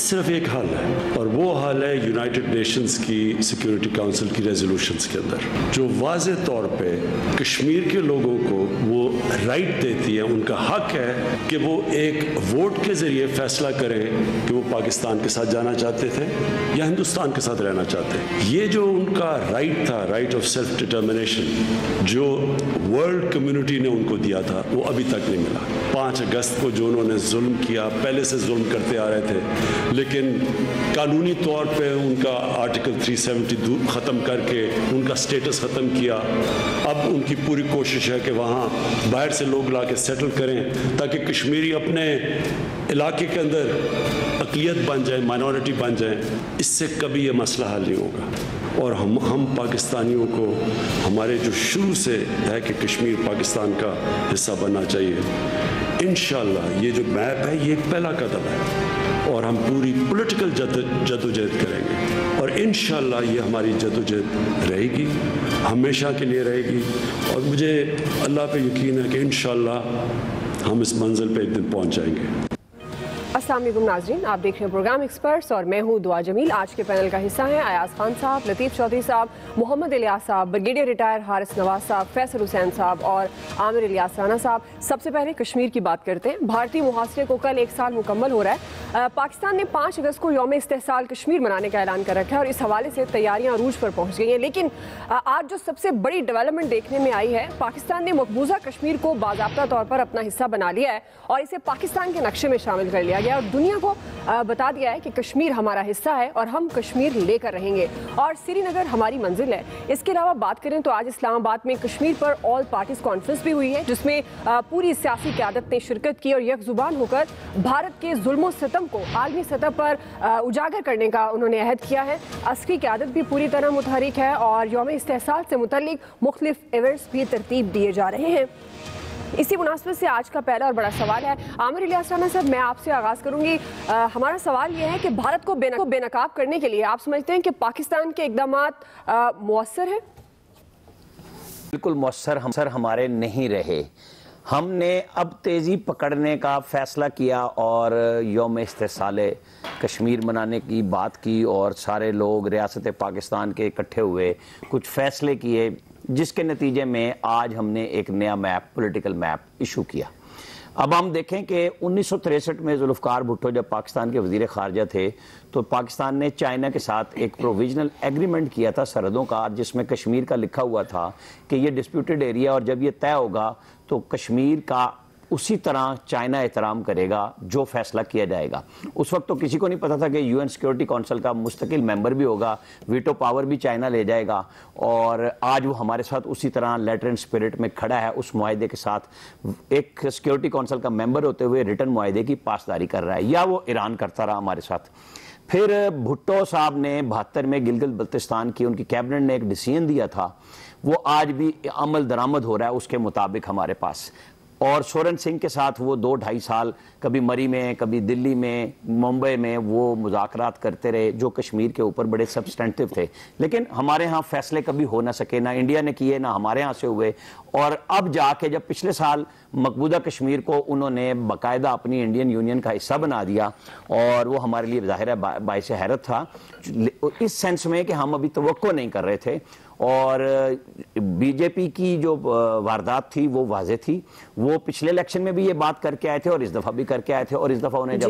صرف ایک حل ہے اور وہ حل ہے یونائٹڈ نیشنز کی سیکیورٹی کاؤنسل کی ریزولوشنز کے اندر جو واضح طور پہ کشمیر کے لوگوں کو وہ رائٹ دیتی ہے، ان کا حق ہے کہ وہ ایک ووٹ کے ذریعے فیصلہ کریں کہ وہ پاکستان کے ساتھ جانا چاہتے تھے یا ہندوستان کے ساتھ رہنا چاہتے ہیں۔ یہ جو ان کا رائٹ تھا، رائٹ آف سیلف ڈٹرمنیشن، جو ورلڈ کمیونٹی نے ان کو دیا تھا، وہ ابھی تک نہیں ملا۔ 5 اگست کو جو انہوں نے ظلم کیا، پہلے سے ظلم کرتے آ رہے تھے، لیکن قانونی طور پہ ان کا آرٹیکل 370 ختم کر کے ان کا سٹیٹس ختم کیا۔ اب ان کی پوری کوشش ہے کہ وہاں باہر سے لوگ لا کے سیٹل کریں تاکہ کشمیری اپنے علاقے کے اندر اقلیت بن جائیں، مائنورٹی بن جائیں۔ اس سے کبھی یہ مسئلہ حل نہیں ہوگا، اور ہم پاکستانیوں کو ہمارے جو شروع سے ہے کہ کشمیر پاکستان کا حصہ بننا چاہیے، انشاءاللہ یہ جو میپ ہے یہ ایک پہلا قدم ہے، اور ہم پوری پولیٹیکل جدوجہد کریں گے، اور انشاءاللہ یہ ہماری جدوجہد رہے گی، ہمیشہ کے لیے رہے گی، اور مجھے اللہ پہ یقین ہے کہ انشاءاللہ ہم اس منزل پہ ایک دن پہنچ جائیں گے۔ السلام علیکم ناظرین، آپ دیکھ رہے ہیں پروگرام ایکسپرٹس اور میں ہوں دعا جمیل۔ آج کے پینل کا حصہ ہیں ایاز خان صاحب، لطیف چودھری صاحب، محمد الیاس صاحب، بریگیڈیئر ریٹائر حارث نواز صاحب، فیصل حسین صاحب اور عامر الیاس رانا صاحب۔ سب سے پہلے کشمیر کی بات کرتے ہیں۔ بھارتی محاصرے کو کل 1 سال مکمل ہو رہا ہے۔ پاکستان نے 5 اگست کو یوم استحصال کشمیر منانے کا اعلان کر رکھا ہے اور اس حوالے سے تیاریاں عروج پر پہنچ گئی ہیں، لیکن آج جو سب سے بڑی ڈیولپمنٹ دیکھنے میں آئی ہے، پاکستان نے مقبوضہ کشمیر کو باضابطہ طور پر اپنا حصہ بنا لیا ہے اور اسے پاکستان کے نقشے میں شامل کر لیا گیا اور دنیا کو بتا دیا ہے کہ کشمیر ہمارا حصہ ہے اور ہم کشمیر لے کر رہیں گے اور سری نگر ہماری منزل ہے۔ اس کے علاوہ بات کریں تو آج اسلام آباد میں کشمیر پر آل پارٹیز کانفرنس بھی ہوئی ہے، جس میں پوری سیاسی قیادت نے شرکت کی اور یک زبان ہو کر بھارت کے ظلم و ستم کو عالمی سطح پر اجاگر کرنے کا انہوں نے عہد کیا ہے۔ عسکری قیادت بھی پوری طرح متحرک ہے اور یوم استحصال سے متعلق مختلف ایونٹس بھی ترتیب دیے جا رہے ہیں۔ اسی مناسبت سے آج کا پہلا اور بڑا سوال ہے، عامر الیاس رانا صاحب میں آپ سے آغاز کروں گی۔ ہمارا سوال یہ ہے کہ بھارت کو بے نقاب کرنے کے لیے آپ سمجھتے ہیں کہ پاکستان کے اقدامات مؤثر ہیں؟ بالکل مؤثر ہمارے نہیں رہے۔ ہم نے اب تیزی پکڑنے کا فیصلہ کیا اور یوم استحصال کشمیر منانے کی بات کی اور سارے لوگ ریاست پاکستان کے اکٹھے ہوئے، کچھ فیصلے کیے، جس کے نتیجے میں آج ہم نے ایک نیا میپ، پولیٹیکل میپ ایشو کیا۔ اب ہم دیکھیں کہ 1963 میں ذوالفقار بھٹو جب پاکستان کے وزیر خارجہ تھے تو پاکستان نے چائنا کے ساتھ ایک پروویژنل ایگریمنٹ کیا تھا سرحدوں کا، جس میں کشمیر کا لکھا ہوا تھا کہ یہ ڈسپیوٹڈ ایریا اور جب یہ طے ہوگا تو کشمیر کا اسی طرح چائنا احترام کرے گا جو فیصلہ کیا جائے گا۔ اس وقت تو کسی کو نہیں پتا تھا کہ UN سیکیورٹی کونسل کا مستقل ممبر بھی ہوگا، ویٹو پاور بھی چائنا لے جائے گا، اور آج وہ ہمارے ساتھ اسی طرح لیٹر اینڈ اسپرٹ میں کھڑا ہے، اس معاہدے کے ساتھ ایک سیکیورٹی کونسل کا ممبر ہوتے ہوئے ریٹن معاہدے کی پاسداری کر رہا ہے، یا وہ ایران کرتا رہا ہمارے ساتھ۔ پھر بھٹو صاحب نے 72 میں گلگت بلتستان کی ان کی کیبنٹ نے ایک ڈیسیژن دیا تھا، وہ آج بھی عمل درآمد ہو رہا ہے اس کے مطابق ہمارے پاس۔ اور سورن سنگھ کے ساتھ وہ 2-2.5 سال کبھی مری میں، کبھی دلی میں، ممبئی میں وہ مذاکرات کرتے رہے جو کشمیر کے اوپر بڑے سبسٹینٹیو تھے، لیکن ہمارے ہاں فیصلے کبھی ہو نہ سکے، نہ انڈیا نے کیے نہ ہمارے ہاں سے ہوئے۔ اور اب جا کے جب پچھلے سال مقبوضہ کشمیر کو انہوں نے باقاعدہ اپنی انڈین یونین کا حصہ بنا دیا، اور وہ ہمارے لیے ظاہر ہے باعث حیرت تھا اس سینس میں کہ ہم ابھی توقع نہیں کر رہے تھے، اور بی جے پی کی جو واردات تھی وہ واضح تھی۔ وہ پچھلے الیکشن میں بھی یہ بات کر کے آئے تھے اور اس دفعہ بھی کر کے آئے تھے، اور اس دفعہ انہیں جب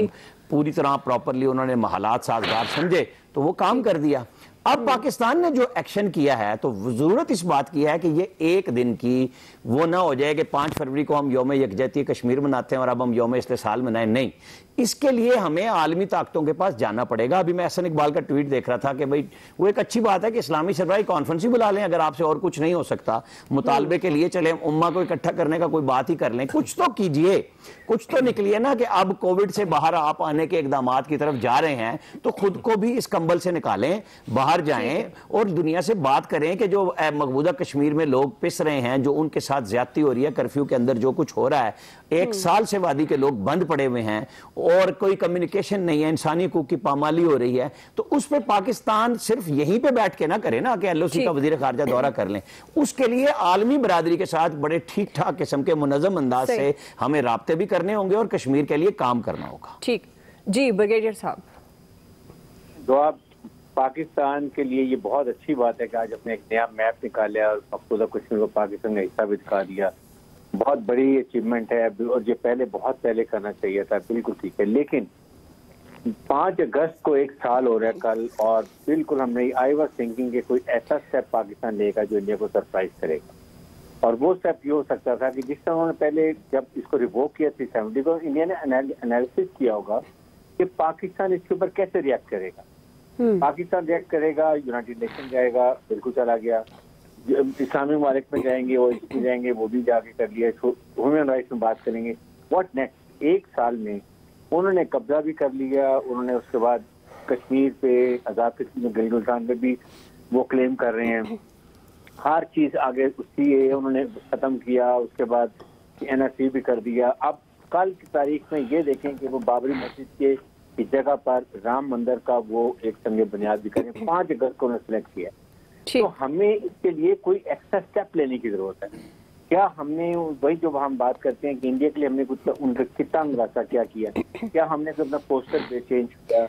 پوری طرح پراپرلی انہوں نے حالات سازگار سمجھے تو وہ کام کر دیا۔ اب پاکستان نے جو ایکشن کیا ہے تو ضرورت اس بات کی ہے کہ یہ ایک دن کی وہ نہ ہو جائے کہ 5 فروری کو ہم یوم یکجہتی کشمیر مناتے ہیں اور اب ہم یوم استحصال منائیں، نہیں، اس کے لیے ہمیں عالمی طاقتوں کے پاس جانا پڑے گا۔ ابھی میں احسن اقبال کا ٹویٹ دیکھ رہا تھا کہ بھائی وہ ایک اچھی بات ہے کہ اسلامی سربراہی کانفرنس ہی بلا لیں، اگر آپ سے اور کچھ نہیں ہو سکتا، مطالبے کے لیے چلیں، امہ کو اکٹھا کرنے کا کوئی بات ہی کر لیں، کچھ تو کیجئے، کچھ تو نکلیے نا کہ اب کووڈ سے باہر آپ آنے کے اقدامات کی طرف جا رہے ہیں تو خود کو بھی اس کمبل سے نکالیں، باہر جائیں اور دنیا سے بات کریں کہ جو مقبوضہ کشمیر میں لوگ پس رہے ہیں، جو ان کے ساتھ زیادتی ہو رہی ہے، کرفیو کے اندر جو کچھ ہو رہا ہے، 1 سال سے وادی کے لوگ بند پڑے ہوئے ہیں اور کوئی کمیونیکیشن نہیں ہے، انسانی حقوق کی پامالی ہو رہی ہے، تو اس پہ پاکستان صرف یہیں پہ بیٹھ کے نہ کرے نا کہ LOC کا وزیر خارجہ دورہ کر لیں، اس کے لیے عالمی برادری کے ساتھ بڑے ٹھیک ٹھاک قسم کے منظم انداز سے ہمیں رابطے بھی کرنے ہوں گے اور کشمیر کے لیے کام کرنا ہوگا۔ ٹھیک جی، بریگیڈیئر صاحب۔ دعا پاکستان کے لیے یہ بہت اچھی بات ہے کہ آج اپنے ایک نیا میپ نکالا اور مقبوضہ کشمیر کو پاکستان کا حصہ بھی دکھا دیا. بہت بڑی اچیومنٹ ہے اور یہ بہت پہلے کرنا چاہیے تھا. بالکل ٹھیک ہے. لیکن 5 اگست کو 1 سال ہو رہا ہے کل, اور بالکل ہم نے آئی واز تھنکنگ کہ کوئی ایسا اسٹیپ پاکستان لے گا جو انڈیا کو سرپرائز کرے گا. اور وہ اسٹیپ یہ ہو سکتا تھا کہ جس طرح انہوں نے پہلے جب اس کو ریووک کیا 370 کو, انڈیا نے انالیسس کیا ہوگا کہ پاکستان اس کے اوپر کیسے ریئیکٹ کرے گا. پاکستان ریئیکٹ کرے گا, یونائٹڈ نیشن جائے گا, بالکل چلا گیا. اسلامی ممالک میں جائیں گے, وہ جائیں گے, وہ بھی جا کے کر لیا. ہیومن رائٹس میں بات کریں گے. What next? 1 سال میں انہوں نے قبضہ بھی کر لیا. انہوں نے اس کے بعد کشمیر پہ, آزاد کشمیر, گلگستان پہ بھی وہ کلیم کر رہے ہیں. ہر چیز آگے اسی انہوں نے ختم کیا. اس کے بعد NRC بھی کر دیا. اب کل کی تاریخ میں یہ دیکھیں کہ وہ بابری مسجد کے جگہ پر رام مندر کا وہ ایک سنگ بنیاد بھی کریں. 5 اگست کو انہوں نے سلیکٹ کیا. تو ہمیں اس کے لیے کوئی ایکسٹرا اسٹیپ لینے کی ضرورت ہے. کیا ہم نے وہی جو ہم بات کرتے ہیں کہ انڈیا کے لیے ہم نے کچھ ان کا کتنا اندازہ کیا کیا ہم نے اپنا پوسٹر پہ چینج کیا,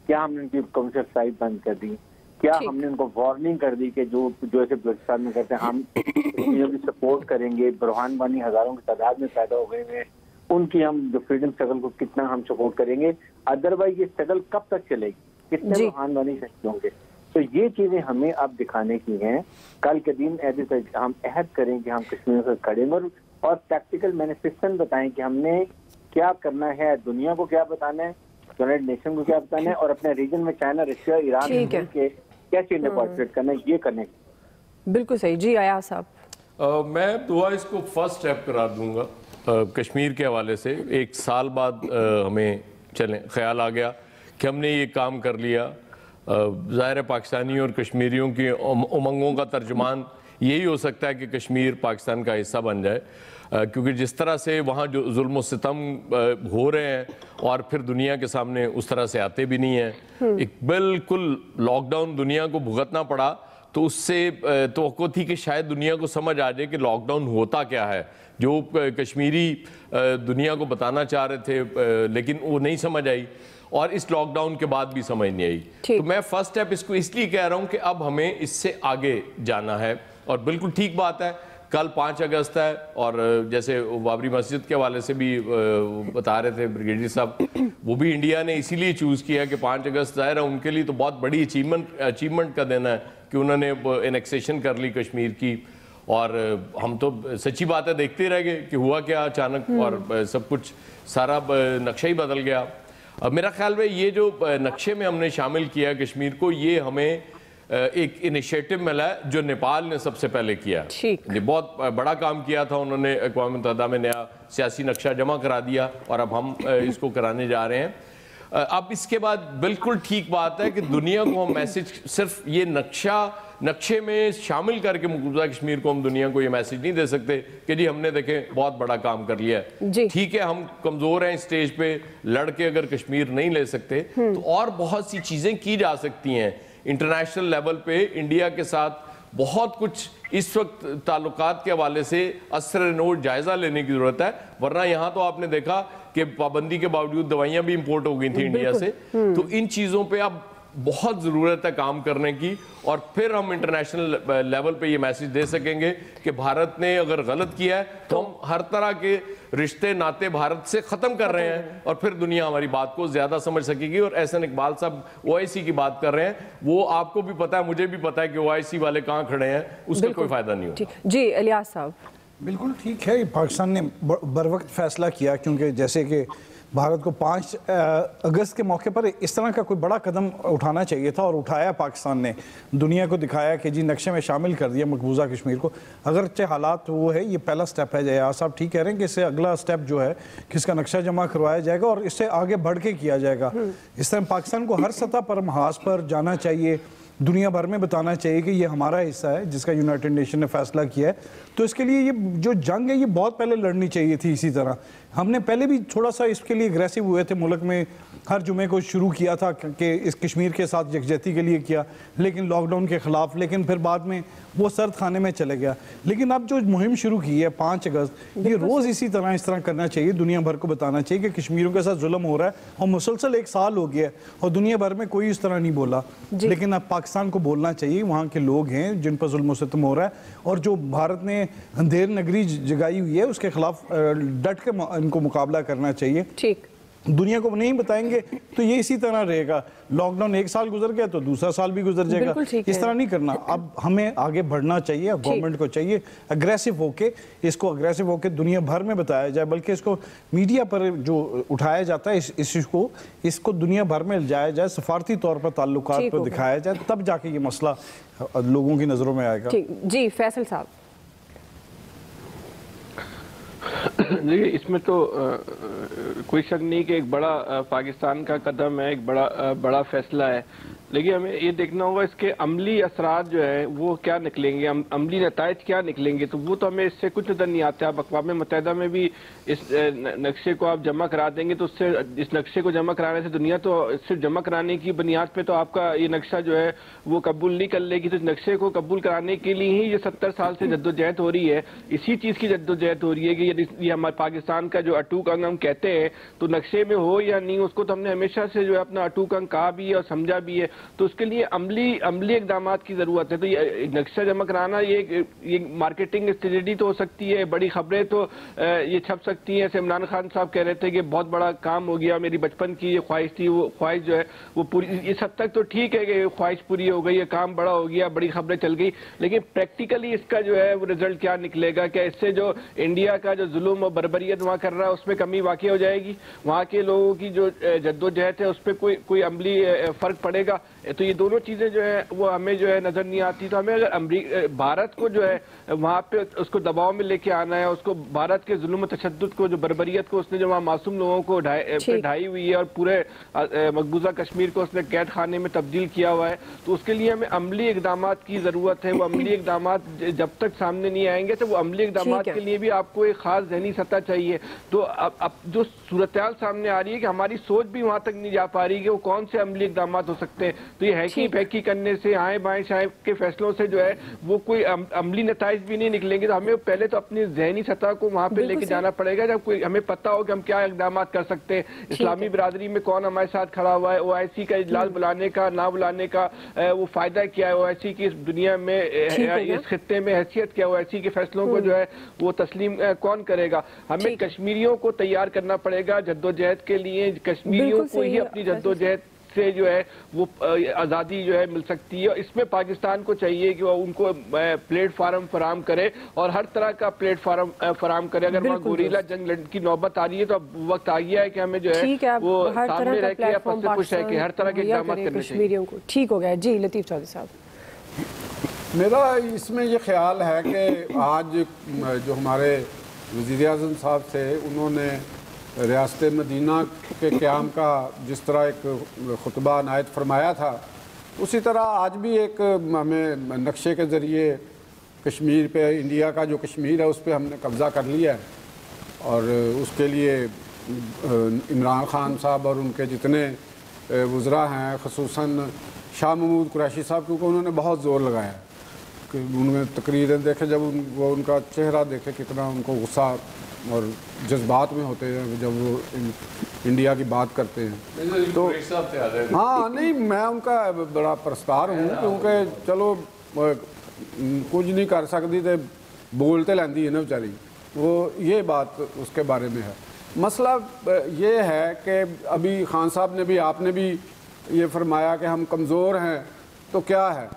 کیا ہم نے ان کی کمرشل سائٹ بند کر دی, کیا ہم نے ان کو وارننگ کر دی کہ جو ایسے بلوچستان میں کرتے ہیں ہم ان کی سپورٹ کریں گے. برہان وانی ہزاروں کی تعداد میں پیدا ہو گئے ہیں, ان کی ہم جو فریڈم اسٹرگل کو کتنا ہم سپورٹ کریں گے. ادروائز یہ اسٹرگل کب تک چلے گی, کتنے برہان وانی شہید ہوں گے. تو یہ چیزیں ہمیں اب دکھانے کی ہیں. کل کے دن ہم عہد کریں کہ ہم کشمیر سے کھڑیں گے اور پریکٹیکل مینیفیسٹو بتائیں کہ ہم نے کیا کرنا ہے, دنیا کو کیا بتانا ہے, یونائٹڈ نیشن کو کیا بتانا ہے, اور اپنے ریجن میں چائنا, رشیا, ایران کے کیسے انہیں کوآپریٹ کرنا ہے, یہ کرنے. بالکل صحیح. جی ایاز صاحب. میں دعا اس کو فرسٹ اسٹیپ قرار دوں گا کشمیر کے حوالے سے. 1 سال بعد ہمیں خیال آ گیا کہ ہم نے یہ کام کر لیا. ظاہر پاکستانی اور کشمیریوں کی امنگوں کا ترجمان یہی ہو سکتا ہے کہ کشمیر پاکستان کا حصہ بن جائے, کیونکہ جس طرح سے وہاں جو ظلم و ستم ہو رہے ہیں اور پھر دنیا کے سامنے اس طرح سے آتے بھی نہیں ہیں. ایک بالکل لاک ڈاؤن دنیا کو بھگتنا پڑا, تو اس سے توقع تھی کہ شاید دنیا کو سمجھ آ جائے کہ لاک ڈاؤن ہوتا کیا ہے, جو کشمیری دنیا کو بتانا چاہ رہے تھے, لیکن وہ نہیں سمجھ آئی, اور اس لاک ڈاؤن کے بعد بھی سمجھ نہیں آئی. تو میں فرسٹ اسٹیپ اس کو اس لیے کہہ رہا ہوں کہ اب ہمیں اس سے آگے جانا ہے. اور بالکل ٹھیک بات ہے, کل 5 اگست ہے, اور جیسے بابری مسجد کے حوالے سے بھی بتا رہے تھے بریگیڈیئر صاحب, وہ بھی انڈیا نے اسی لیے چوز کیا کہ 5 اگست ظاہر ہے ان کے لیے تو بہت بڑی اچیومنٹ کا دن ہے کہ انہوں نے انیکسیشن کر لی کشمیر کی. اور ہم تو سچی بات ہے دیکھتے رہ گئے کہ ہوا کیا اچانک, اور سب کچھ سارا نقشہ ہی بدل گیا. میرا خیال میں یہ جو نقشے میں ہم نے شامل کیا کشمیر کو, یہ ہمیں ایک انیشیٹو ملا ہے جو نیپال نے سب سے پہلے کیا. بہت بڑا کام کیا تھا انہوں نے, اقوام متحدہ میں نیا سیاسی نقشہ جمع کرا دیا, اور اب ہم اس کو کرانے جا رہے ہیں. اب اس کے بعد بالکل ٹھیک بات ہے کہ دنیا کو ہم میسج صرف یہ نقشے میں شامل کر کے مقبوضہ کشمیر کو ہم دنیا کو یہ میسج نہیں دے سکتے کہ جی ہم نے دیکھیں بہت بڑا کام کر لیا ہے. ٹھیک ہے, ہم کمزور ہیں اسٹیج پہ, لڑ کے اگر کشمیر نہیں لے سکتے تو اور بہت سی چیزیں کی جا سکتی ہیں. انٹرنیشنل لیول پہ انڈیا کے ساتھ بہت کچھ اس وقت تعلقات کے حوالے سے اثر نوٹ جائزہ لینے کی ضرورت ہے. ورنہ یہاں تو آپ نے دیکھا کہ پابندی کے باوجود دوائیاں بھی امپورٹ ہو گئی تھیں انڈیا سے. تو ان چیزوں پہ اب بہت ضرورت ہے کام کرنے کی, اور پھر ہم انٹرنیشنل لیول پہ یہ میسج دے سکیں گے کہ بھارت نے اگر غلط کیا ہے تو ہم ہر طرح کے رشتے ناتے بھارت سے ختم کر رہے ہیں, اور پھر دنیا ہماری بات کو زیادہ سمجھ سکے گی. اور احسن اقبال صاحب OIC کی بات کر رہے ہیں, وہ آپ کو بھی پتا ہے, مجھے بھی پتا ہے کہ OIC والے کہاں کھڑے ہیں, اس کا کوئی فائدہ نہیں ہوتا. جی الیاس صاحب. بالکل ٹھیک ہے, پاکستان نے بروقت فیصلہ کیا, کیونکہ جیسے کہ بھارت کو 5 اگست کے موقع پر اس طرح کا کوئی بڑا قدم اٹھانا چاہیے تھا, اور اٹھایا پاکستان نے. دنیا کو دکھایا کہ جی نقشے میں شامل کر دیا مقبوضہ کشمیر کو. اگرچہ حالات وہ ہے, یہ پہلا سٹیپ ہے. جیاز صاحب ٹھیک کہہ رہے ہیں کہ اس سے اگلا سٹیپ جو ہے کہ اس کا نقشہ جمع کروایا جائے گا, اور اس سے آگے بڑھ کے کیا جائے گا. اس طرح پاکستان کو ہر سطح پر محاذ پر جانا چاہیے, دنیا بھر میں بتانا چاہیے کہ یہ ہمارا حصہ ہے جس کا یونائٹڈ نیشن نے فیصلہ کیا ہے. تو اس کے لیے یہ جو جنگ ہے یہ بہت پہلے لڑنی چاہیے تھی. اسی طرح ہم نے پہلے بھی تھوڑا سا اس کے لیے اگریسو ہوئے تھے ملک میں, ہر جمعے کو شروع کیا تھا کہ اس کشمیر کے ساتھ یکجہتی کے لیے کیا, لیکن لاک ڈاؤن کے خلاف, لیکن پھر بعد میں وہ سرد خانے میں چلے گیا. لیکن اب جو مہم شروع کی ہے 5 اگست, یہ روز اسی طرح اس طرح کرنا چاہیے, دنیا بھر کو بتانا چاہیے کہ کشمیریوں کے ساتھ ظلم ہو رہا ہے, اور مسلسل 1 سال ہو گیا ہے اور دنیا بھر میں کوئی اس طرح نہیں بولا. لیکن اب پاکستان کو بولنا چاہیے, وہاں کے لوگ ہیں جن پر ظلم و ستم ہو رہا ہے, اور جو بھارت نے اندھیر نگری جگائی ہوئی ہے اس کے خلاف ڈٹ کے ان کو مقابلہ کرنا چاہیے. ٹھیک, دنیا کو نہیں بتائیں گے تو یہ اسی طرح رہے گا. لاک ڈاؤن 1 سال گزر گیا تو دوسرا سال بھی گزر جائے گا. اس طرح نہیں کرنا. اب ہمیں آگے بڑھنا چاہیے, گورنمنٹ کو چاہیے اگریسو ہو کے اس کو اگریسو ہو کے دنیا بھر میں بتایا جائے, بلکہ اس کو میڈیا پر جو اٹھایا جاتا ہے اس کو دنیا بھر میں لایا جائے, سفارتی طور پر تعلقات پر دکھایا جائے, تب جا کے یہ مسئلہ لوگوں کی نظروں میں آئے گا. جی فیصل صاحب. دیکھیے اس میں تو کوئی شک نہیں کہ ایک بڑا پاکستان کا قدم ہے, ایک بڑا فیصلہ ہے, لیکن ہمیں یہ دیکھنا ہوگا اس کے عملی اثرات جو ہے وہ کیا نکلیں گے, عملی نتائج کیا نکلیں گے. تو وہ تو ہمیں اس سے کچھ نظر نہیں آتا. آپ اقوام متحدہ میں بھی اس نقشے کو آپ جمع کرا دیں گے تو اس سے, اس نقشے کو جمع کرانے سے دنیا تو صرف جمع کرانے کی بنیاد پہ تو آپ کا یہ نقشہ جو ہے وہ قبول نہیں کر لے گی. تو اس نقشے کو قبول کرانے کے لیے ہی یہ 70 سال سے جدوجہد ہو رہی ہے. اسی چیز کی جدوجہد ہو رہی ہے کہ یہ ہمارے پاکستان کا جو اٹوک انگ ہم کہتے ہیں, تو نقشے میں ہو یا نہیں اس کو تو ہم نے ہمیشہ سے جو ہے اپنا اٹوک انگ کہا بھی ہے اور سمجھا بھی ہے. تو اس کے لیے عملی اقدامات کی ضرورت ہے. تو یہ نقشہ جمع کرانا یہ مارکیٹنگ اسٹریٹجی تو ہو سکتی ہے, بڑی خبریں تو یہ چھپ سکتی ہیں. ایسے عمران خان صاحب کہہ رہے تھے کہ بہت بڑا کام ہو گیا, میری بچپن کی یہ خواہش تھی, وہ خواہش جو ہے وہ پوری, اس حد تک تو ٹھیک ہے کہ خواہش پوری ہو گئی, یہ کام بڑا ہو گیا, بڑی خبریں چل گئی, لیکن پریکٹیکلی اس کا جو ہے وہ رزلٹ کیا نکلے گا. کیا اس سے جو انڈیا کا جو ظلم اور بربریت وہاں کر رہا ہے اس میں کمی واقع ہو جائے گی, وہاں کے لوگوں کی جو جدوجہد ہے اس پہ کوئی عملی فرق پڑے گا. تو یہ دونوں چیزیں جو ہے وہ ہمیں جو ہے نظر نہیں آتی. تو ہمیں اگر بھارت کو جو ہے وہاں پہ اس کو دباؤ میں لے کے آنا ہے, اس کو بھارت کے ظلم و تشدد کو, جو بربریت کو اس نے جو وہاں معصوم لوگوں کو ڈھائی ہوئی ہے اور پورے مقبوضہ کشمیر کو اس نے قید خانے میں تبدیل کیا ہوا ہے, تو اس کے لیے ہمیں عملی اقدامات کی ضرورت ہے. وہ عملی اقدامات جب تک سامنے نہیں آئیں گے تو وہ عملی اقدامات کے لیے بھی آپ کو ایک خاص ذہنی سطح چاہیے. تو اب جو صورتحال سامنے آ رہی ہے کہ ہماری سوچ بھی وہاں تک نہیں جا پا رہی کہ وہ کون سے عملی اقدامات ہو سکتے ہیں. تو یہ ہیکی پھیکی کرنے سے, آئیں بائیں شائیں کے فیصلوں سے جو ہے وہ کوئی عملی نتائج بھی نہیں نکلیں گے. تو ہمیں پہلے تو اپنی ذہنی سطح کو وہاں پہ لے کے جانا پڑے گا, جب کوئی ہمیں پتہ ہو کہ ہم کیا اقدامات کر سکتے ہیں. اسلامی برادری میں کون ہمارے ساتھ کھڑا ہوا ہے, OIC کا اجلاس بلانے کا نہ بلانے کا وہ فائدہ کیا ہے, OIC کی اس دنیا میں اس خطے میں حیثیت کیا, OIC کے فیصلوں کو جو ہے وہ تسلیم کون کرے گا. ہمیں کشمیریوں کو تیار کرنا پلیٹ گا جدوجہد کے لیے, کشمیریوں کو ہی اپنی جدوجہد سے جو ہے وہ آزادی جو ہے مل سکتی ہے. اس میں پاکستان کو چاہیے کہ وہ ان کو پلیٹ فارم فراہم کرے اور ہر طرح کا پلیٹ فارم فراہم کرے. اگر وہاں گوریلا جنگ کی نوبت آ رہی ہے تو اب وقت آ گیا ہے کہ ہمیں جو ہے وہ سامنے رہ کے اپنے سے خوش ہے کہ ہر طرح کے اقدامات کرنے چاہیے. ٹھیک ہو گیا. جی لطیف چودھری صاحب. میرا اس میں یہ خیال ہے کہ آج جو ہمارے وزیر اعظم صاحب تھے, انہوں نے ریاست مدینہ کے قیام کا جس طرح ایک خطبہ عنایت فرمایا تھا, اسی طرح آج بھی ایک ہمیں نقشے کے ذریعے کشمیر پہ, انڈیا کا جو کشمیر ہے اس پہ ہم نے قبضہ کر لیا ہے. اور اس کے لیے عمران خان صاحب اور ان کے جتنے وزراء ہیں, خصوصاً شاہ محمود قریشی صاحب, کیونکہ انہوں نے بہت زور لگایا کہ ان میں تقریریں دیکھے, جب وہ ان کا چہرہ دیکھے کتنا ان کو غصہ اور جذبات میں ہوتے ہیں جب وہ انڈیا کی بات کرتے ہیں. تو ہاں نہیں, میں ان کا بڑا پرستار ہوں, کیونکہ چلو کچھ نہیں کر سکتی تو بولتے لیندی ہے نا بیچاری, وہ یہ بات اس کے بارے میں ہے. مسئلہ یہ ہے کہ ابھی خان صاحب نے بھی, آپ نے بھی یہ فرمایا کہ ہم کمزور ہیں, تو کیا ہے,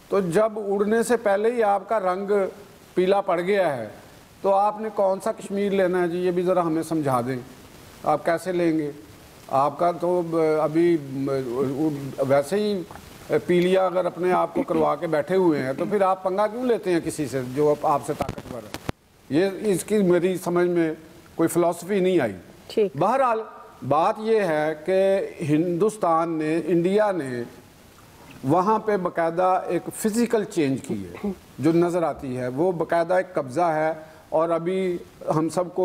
تو جب اڑنے سے پہلے ہی آپ کا رنگ پیلا پڑ گیا ہے تو آپ نے کون سا کشمیر لینا ہے جی, یہ بھی ذرا ہمیں سمجھا دیں. آپ کیسے لیں گے؟ آپ کا تو ابھی ویسے ہی پیلیا اگر اپنے آپ کو کروا کے بیٹھے ہوئے ہیں تو پھر آپ پنگا کیوں لیتے ہیں کسی سے جو آپ سے طاقتور ہے؟ یہ اس کی میری سمجھ میں کوئی فلسفی نہیں آئی. بہرحال بات یہ ہے کہ ہندوستان نے, انڈیا نے وہاں پہ باقاعدہ ایک فزیکل چینج کی ہے جو نظر آتی ہے, وہ باقاعدہ ایک قبضہ ہے. اور ابھی ہم سب کو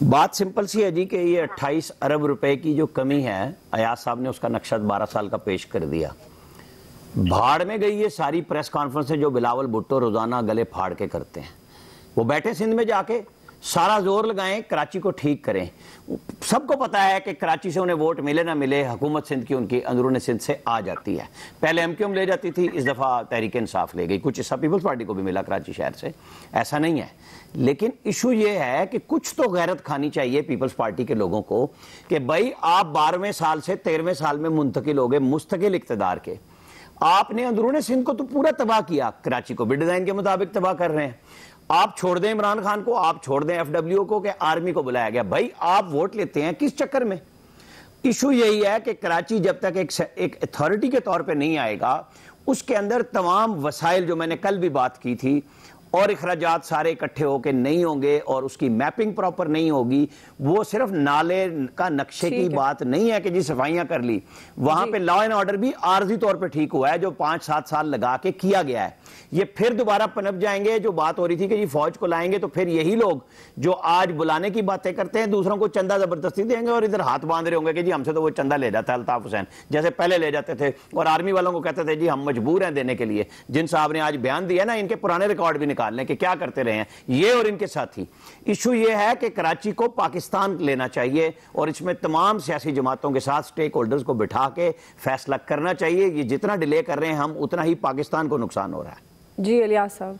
بات سمپل سی ہے جی کہ یہ 28 ارب روپے کی جو کمی ہے، ایاز صاحب نے اس کا نقشہ 12 سال کا پیش کر دیا. بھاڑ میں گئی یہ ساری پریس کانفرنسیں جو بلاول بھٹو روزانہ گلے پھاڑ کے کرتے ہیں. وہ بیٹھے سندھ میں جا کے سارا زور لگائیں کراچی کو ٹھیک کریں. سب کو پتا ہے کہ کراچی سے انہیں ووٹ ملے نہ ملے، حکومت سندھ کی ان کی اندرون سندھ سے آ جاتی ہے. پہلے ایم کیو ایم لے جاتی تھی، اس دفعہ تحریک انصاف لے گئی. کچھ حصہ پیپلز پارٹی کو بھی ملا کراچی شہر سے، ایسا نہیں ہے. لیکن ایشو یہ ہے کہ کچھ تو غیرت کھانی چاہیے پیپلز پارٹی کے لوگوں کو کہ بھائی آپ 12ویں سال سے 13ویں سال میں منتقل ہو گئے مستقل اقتدار کے. آپ نے اندرون سندھ کو تو پورا تباہ کیا، کراچی کو بھی ڈیزائن کے مطابق تباہ کر رہے ہیں. آپ چھوڑ دیں عمران خان کو، آپ چھوڑ دیں ایف ڈبلیو کو کہ آرمی کو بلایا گیا. بھائی آپ ووٹ لیتے ہیں کس چکر میں؟ ایشو یہی ہے کہ کراچی جب تک ایک اتھارٹی کے طور پہ نہیں آئے گا، اس کے اندر تمام وسائل جو میں نے کل بھی بات کی تھی اور اخراجات سارے اکٹھے ہو کے نہیں ہوں گے اور اس کی میپنگ پراپر نہیں ہوگی. وہ صرف نالے کا نقشے کی بات نہیں ہے کہ جی صفائیاں کر لی، وہاں پہ لا اینڈ آرڈر بھی عارضی طور پہ ٹھیک ہوا ہے جو 5-7 سال لگا کے کیا گیا ہے. یہ پھر دوبارہ پنپ جائیں گے. جو بات ہو رہی تھی کہ جی فوج کو لائیں گے تو پھر یہی لوگ جو آج بلانے کی باتیں کرتے ہیں دوسروں کو چندہ زبردستی دیں گے اور ادھر ہاتھ باندھ رہے ہوں گے کہ جی ہم سے تو وہ چندہ لے جاتا ہے الطاف حسین جیسے پہلے لے جاتے تھے، اور آرمی والوں کو کہتے تھے جی ہم مجبور ہیں دینے کے لیے. جن صاحب نے آج بیان دیا نا، ان کے پرانے ریکارڈ بھی نکال لیں کہ کیا کرتے رہے ہیں یہ اور ان کے ساتھی. ایشو یہ ہے کہ کراچی کو پاکستان لینا چاہیے اور اس میں تمام سیاسی جماعتوں کے ساتھ سٹیک ہولڈرز کو بٹھا کے فیصلہ کرنا چاہیے. یہ جتنا ڈیلے کر رہے ہیں ہم اتنا ہی پاکستان کو نقصان ہو رہا ہے. جی الیاس صاحب.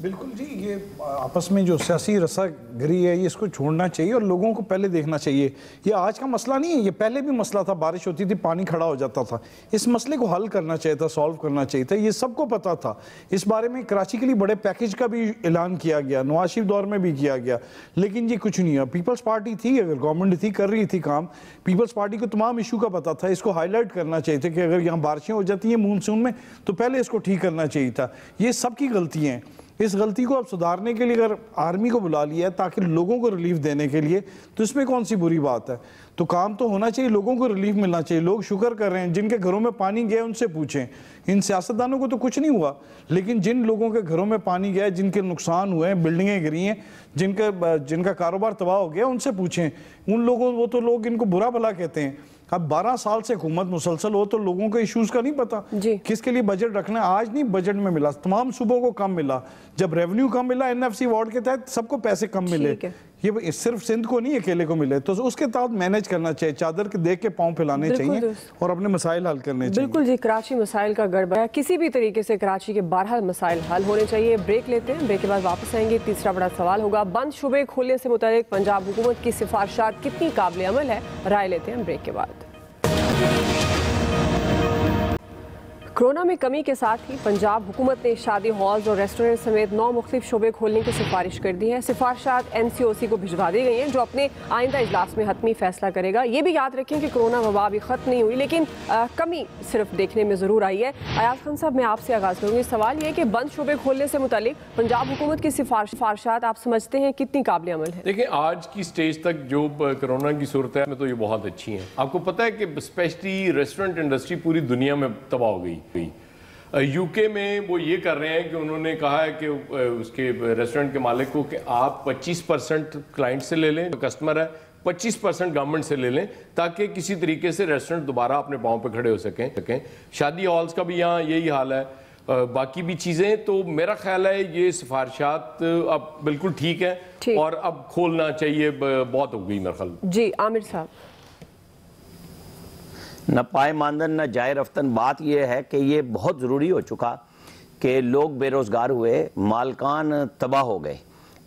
بالکل جی، یہ آپس میں جو سیاسی رسا گری ہے یہ اس کو چھوڑنا چاہیے اور لوگوں کو پہلے دیکھنا چاہیے. یہ آج کا مسئلہ نہیں ہے، یہ پہلے بھی مسئلہ تھا. بارش ہوتی تھی پانی کھڑا ہو جاتا تھا. اس مسئلے کو حل کرنا چاہیے تھا، سالو کرنا چاہیے تھا. یہ سب کو پتا تھا. اس بارے میں کراچی کے لیے بڑے پیکیج کا بھی اعلان کیا گیا، نواز شریف دور میں بھی کیا گیا، لیکن یہ کچھ نہیں ہوا. پیپلز پارٹی تھی، اگر گورنمنٹ تھی کر رہی تھی کام، پیپلز پارٹی کو تمام ایشو کا پتا تھا. اس کو ہائی لائٹ کرنا چاہیے تھا کہ اگر یہاں بارشیں ہو جاتی ہیں مونسون میں تو پہلے اس کو ٹھیک کرنا چاہیے تھا. یہ سب کی غلطی ہیں. اس غلطی کو اب سدھارنے کے لیے اگر آرمی کو بلا لیا ہے تاکہ لوگوں کو ریلیف دینے کے لیے تو اس میں کون سی بری بات ہے؟ تو کام تو ہونا چاہیے، لوگوں کو ریلیف ملنا چاہیے. لوگ شکر کر رہے ہیں، جن کے گھروں میں پانی گیا ان سے پوچھیں. ان سیاستدانوں کو تو کچھ نہیں ہوا، لیکن جن لوگوں کے گھروں میں پانی گیا، جن کے نقصان ہوئے ہیں، بلڈنگیں گری ہیں، جن کا کاروبار تباہ ہو گیا ان سے پوچھیں. ان لوگوں وہ تو لوگ ان کو برا بھلا کہتے ہیں. اب 12 سال سے حکومت مسلسل ہو تو لوگوں کے ایشوز کا نہیں پتا کس کے لیے بجٹ رکھنا ہے. آج نہیں بجٹ میں ملا، تمام صوبوں کو کم ملا. جب ریونیو کم ملا NFC وارڈ کے تحت سب کو پیسے کم ملے. یہ صرف سندھ کو نہیں اکیلے کو ملے، تو اس کے تحت مینیج کرنا چاہیے. چادر کے دیکھ کے پاؤں پھیلانے چاہیے اور اپنے مسائل حل کرنے چاہیے. بالکل جی، کراچی مسائل کا گڑبڑ ہے. کسی بھی طریقے سے کراچی کے بہرحال مسائل حل ہونے چاہیے. بریک لیتے ہیں، بریک کے بعد واپس آئیں گے. تیسرا بڑا سوال ہوگا بند شعبے کھولنے سے متعلق پنجاب حکومت کی سفارشات کتنی قابل عمل ہے. رائے لیتے ہیں بریک کے بعد. کورونا میں کمی کے ساتھ ہی پنجاب حکومت نے شادی ہالز اور ریسٹورنٹ سمیت 9 مختلف شعبے کھولنے کی سفارش کر دی ہے. سفارشات NCOC کو بھجوا دی گئی ہیں جو اپنے آئندہ اجلاس میں حتمی فیصلہ کرے گا. یہ بھی یاد رکھیں کہ کورونا وبا بھی ختم نہیں ہوئی، لیکن کمی صرف دیکھنے میں ضرور آئی ہے. ایاز خان صاحب، میں آپ سے آغاز کروں گی. سوال یہ ہے کہ بند شعبے کھولنے سے متعلق پنجاب حکومت کی سفارشات آپ سمجھتے ہیں کتنی قابل عمل ہے؟ دیکھیں آج کی سٹیج تک جو کورونا کی صورت میں تو یہ بہت اچھی ہیں. آپ کو پتہ ہے کہ اسپیشلی ریسٹورنٹ انڈسٹری پوری دنیا میں تباہ ہو گئی. UK میں وہ یہ کر رہے ہیں کہ انہوں نے کہا ہے کہ اس کے ریسٹورنٹ کے مالک کو کہ آپ 25% کلائنٹ سے لے لیں، کسٹمر ہے 25% گورنمنٹ سے لے لیں تاکہ کسی طریقے سے ریسٹورنٹ دوبارہ اپنے پاؤں پہ کھڑے ہو سکیں. شادی ہالز کا بھی یہاں یہی حال ہے، باقی بھی چیزیں. تو میرا خیال ہے یہ سفارشات اب بالکل ٹھیک ہے اور اب کھولنا چاہیے. بہت ہو گئی میرا خیال. جی عامر صاحب. نہ پائے ماندن نہ جائے رفتن. بات یہ ہے کہ یہ بہت ضروری ہو چکا کہ لوگ بے روزگار ہوئے، مالکان تباہ ہو گئے،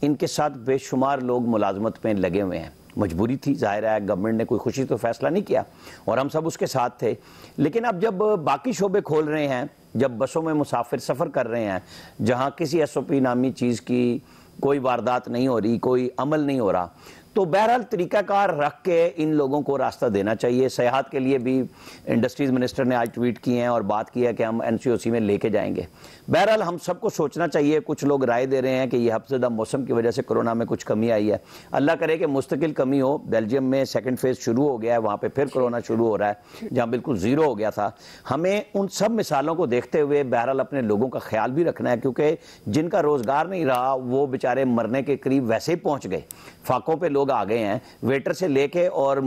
ان کے ساتھ بے شمار لوگ ملازمت میں لگے ہوئے ہیں. مجبوری تھی، ظاہر ہے گورنمنٹ نے کوئی خوشی تو فیصلہ نہیں کیا اور ہم سب اس کے ساتھ تھے. لیکن اب جب باقی شعبے کھول رہے ہیں، جب بسوں میں مسافر سفر کر رہے ہیں جہاں کسی SOP نامی چیز کی کوئی واردات نہیں ہو رہی، کوئی عمل نہیں ہو رہا، تو بہرحال طریقہ کار رکھ کے ان لوگوں کو راستہ دینا چاہیے. سیاحت کے لیے بھی انڈسٹریز منسٹر نے آج ٹویٹ کیے ہیں اور بات کی ہے کہ ہم NCOC میں لے کے جائیں گے. بہرحال ہم سب کو سوچنا چاہیے. کچھ لوگ رائے دے رہے ہیں کہ یہ ہفتہ موسم کی وجہ سے کورونا میں کچھ کمی آئی ہے. اللہ کرے کہ مستقل کمی ہو. بیلجیم میں سیکنڈ فیز شروع ہو گیا ہے، وہاں پہ پھر کورونا شروع ہو رہا ہے جہاں بالکل زیرو ہو گیا تھا. ہمیں ان سب مثالوں کو دیکھتے ہوئے بہرحال اپنے لوگوں کا خیال بھی رکھنا ہے، کیونکہ جن کا روزگار نہیں رہا وہ بیچارے مرنے کے قریب ویسے ہی پہنچ گئے. فاقوں پہ لوگ لوگ آ گئے ہیں, ویٹر سے لے کے اور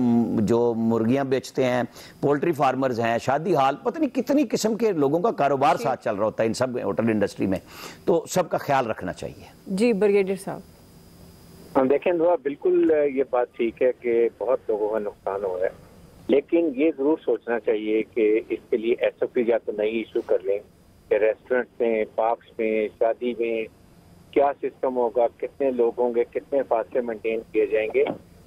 جو مرغیاں بیچتے ہیں, پولٹری فارمرز ہیں, شادی ہال, پتہ نہیں کتنی قسم کے لوگوں کا کاروبار ساتھ چل رہا ہوتا ہے ان سب ہوٹل انڈسٹری میں, تو سب کا خیال رکھنا چاہیے. جی بریگیڈیئر صاحب. دیکھیں دعا, بالکل یہ بات ٹھیک ہے کہ بہت لوگوں کا نقصان ہو رہا ہے, لیکن یہ ضرور سوچنا چاہیے کہ اس کے لیے ایس او پی یا تو نئی ایشو کر لیں کہ ریسٹورنٹ میں, پارکس میں, شادی میں کیا سسٹم ہوگا, کتنے لوگ ہوں گے, کتنے فاصلے مینٹین کیے جائیں گے.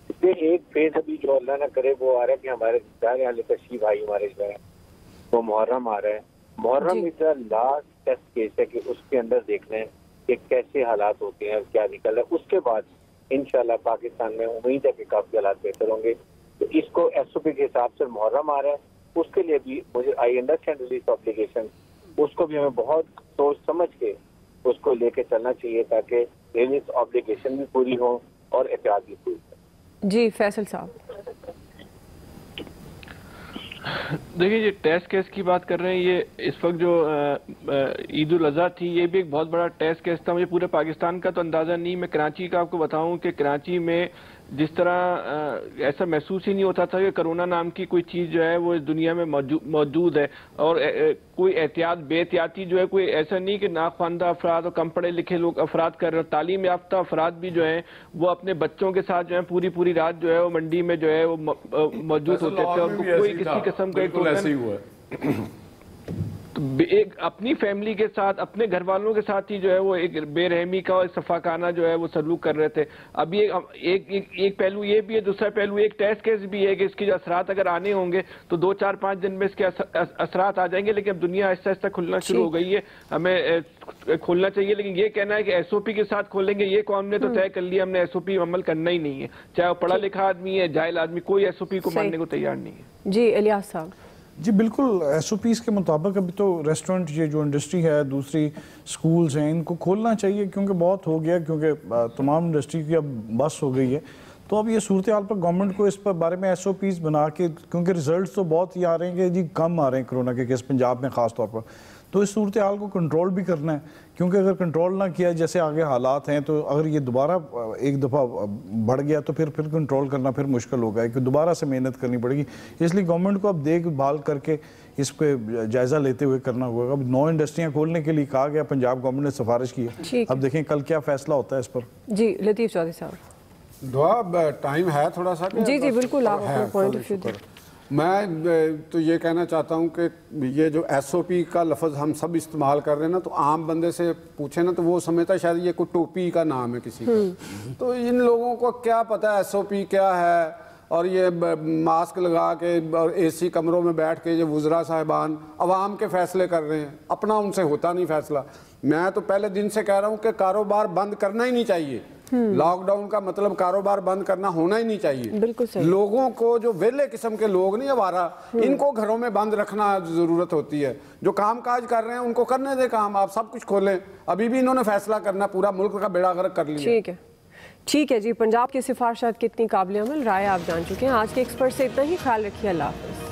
اس سے ایک فیز ابھی جو اللہ نہ کرے وہ آ رہا ہے کہ ہمارے ظاہر تشریف بھائی ہمارے جو ہے وہ محرم آ رہا ہے. محرم از دا لاسٹ ٹیسٹ کیس ہے کہ اس کے اندر دیکھنا ہے کہ کیسے حالات ہوتے ہیں اور کیا نکل رہا ہے. اس کے بعد انشاءاللہ پاکستان میں امید ہے کہ کافی حالات بہتر ہوں گے. تو اس کو ایس او پی کے حساب سے محرم آ رہا ہے, اس کے لیے بھی مجھے آئی انڈرسٹینڈ ریلیز آبلیگیشن, اس کو بھی ہمیں بہت سوچ سمجھ کے اس کو لے کے چلنا چاہیے تاکہ ریلیز آبلیگیشن بھی پوری ہو اور احتیاط بھی پوری ہو. جی فیصل صاحب. دیکھیے یہ ٹیسٹ کیس کی بات کر رہے ہیں, یہ اس وقت جو عید الاضحیٰ تھی یہ بھی ایک بہت بڑا ٹیسٹ کیس تھا. مجھے پورے پاکستان کا تو اندازہ نہیں, میں کراچی کا آپ کو بتاؤں کہ کراچی میں جس طرح ایسا محسوس ہی نہیں ہوتا تھا کہ کرونا نام کی کوئی چیز جو ہے وہ اس دنیا میں موجود ہے, اور کوئی احتیاط بے احتیاطی جو ہے کوئی ایسا نہیں کہ ناخواندہ افراد اور کم پڑھے لکھے لوگ افراد کر رہے ہیں. تعلیم یافتہ افراد بھی جو ہیں وہ اپنے بچوں کے ساتھ جو ہے پوری رات جو ہے وہ منڈی میں جو ہے وہ موجود ہوتے تھے, اور کوئی کسی قسم کا ایک اپنی فیملی کے ساتھ, اپنے گھر والوں کے ساتھ ہی جو ہے وہ ایک بے رحمی کا اور صفاقانہ جو ہے وہ سلوک کر رہے تھے. ابھی ایک پہلو یہ بھی ہے, دوسرا پہلو ایک ٹیسٹ کیس بھی ہے کہ اس کے جو اثرات اگر آنے ہوں گے تو 2-4-5 دن میں اس کے اثرات آ جائیں گے. لیکن اب دنیا آہستہ آہستہ کھلنا شروع ہو گئی ہے, ہمیں کھولنا چاہیے. لیکن یہ کہنا ہے کہ ایس او پی کے ساتھ کھولیں گے, یہ قوم نے تو طے کر لیا, ہم نے ایس او پی عمل کرنا ہی نہیں ہے, چاہے وہ پڑھا لکھا آدمی ہے, جاہل آدمی, کوئی ایس او پی کو ماننے کو تیار نہیں ہے. جی الیاس صاحب. جی بالکل, ایس او پیز کے مطابق ابھی تو ریسٹورنٹ یہ جو انڈسٹری ہے, دوسری سکولز ہیں, ان کو کھولنا چاہیے کیونکہ بہت ہو گیا, کیونکہ تمام انڈسٹری کی اب بس ہو گئی ہے. تو اب یہ صورتحال پر گورنمنٹ کو اس پر بارے میں ایس او پیز بنا کے, کیونکہ ریزلٹس تو بہت ہی آ رہے ہیں کہ جی کم آ رہے ہیں کرونا کے کیس پنجاب میں خاص طور پر, تو اس صورتحال کو کنٹرول بھی کرنا ہے, کیونکہ اگر کنٹرول نہ کیا جیسے آگے حالات ہیں تو اگر یہ دوبارہ ایک دفعہ بڑھ گیا تو پھر کنٹرول کرنا پھر مشکل ہوگا, کہ دوبارہ سے محنت کرنی پڑے گی. اس لیے گورنمنٹ کو اب دیکھ بھال کر کے اس پہ جائزہ لیتے ہوئے کرنا ہوگا. اب 9 انڈسٹریاں کھولنے کے لیے کہا گیا, پنجاب گورنمنٹ نے سفارش کی ہے, اب دیکھیں کل کیا فیصلہ ہوتا ہے اس پر. جی لطیف چودھری صاحب. دعا ٹائم ہے تھوڑا سا. جی بالکل, آپ اپنا پوائنٹ آف ویو. میں تو یہ کہنا چاہتا ہوں کہ یہ جو ایس او پی کا لفظ ہم سب استعمال کر رہے ہیں نا, تو عام بندے سے پوچھیں نا تو وہ سمجھتا ہے شاید یہ کوئی ٹوپی کا نام ہے کسی کا. تو ان لوگوں کو کیا پتہ ہے ایس او پی کیا ہے, اور یہ ماسک لگا کے اور اے سی کمروں میں بیٹھ کے یہ وزراء صاحبان عوام کے فیصلے کر رہے ہیں, اپنا ان سے ہوتا نہیں فیصلہ. میں تو پہلے دن سے کہہ رہا ہوں کہ کاروبار بند کرنا ہی نہیں چاہیے. لاک ڈاؤن کا مطلب کاروبار بند کرنا ہونا ہی نہیں چاہیے. بالکل صحیح. لوگوں کو جو ویلے قسم کے لوگ نہیں آوارہ, ان کو گھروں میں بند رکھنا ضرورت ہوتی ہے. جو کام کاج کر رہے ہیں ان کو کرنے دے کام, آپ سب کچھ کھولیں. ابھی بھی انہوں نے فیصلہ کرنا, پورا ملک کا بیڑا غرق کر لیا. ٹھیک ہے جی. پنجاب کی سفارشات کتنی قابل عمل, رائے آپ جان چکے ہیں. آج کے ایکسپرٹ سے اتنا ہی, خیال رکھیے. اللہ حافظ.